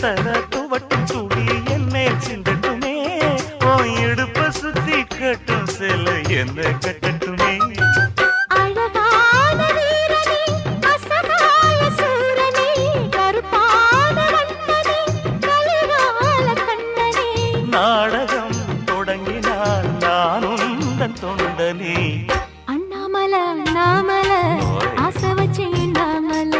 தர துவட்டும் துளி என்னே சிந்தட்டுமே ஓ இடுப்ப சுத்தி கட்டும் சில என்ன கட்டட்டுமே நாடகம் தொடங்கினால் நானும் தொண்டனே அண்ணாமல அண்ணாமல ஆசை வச்சு அண்ணாமல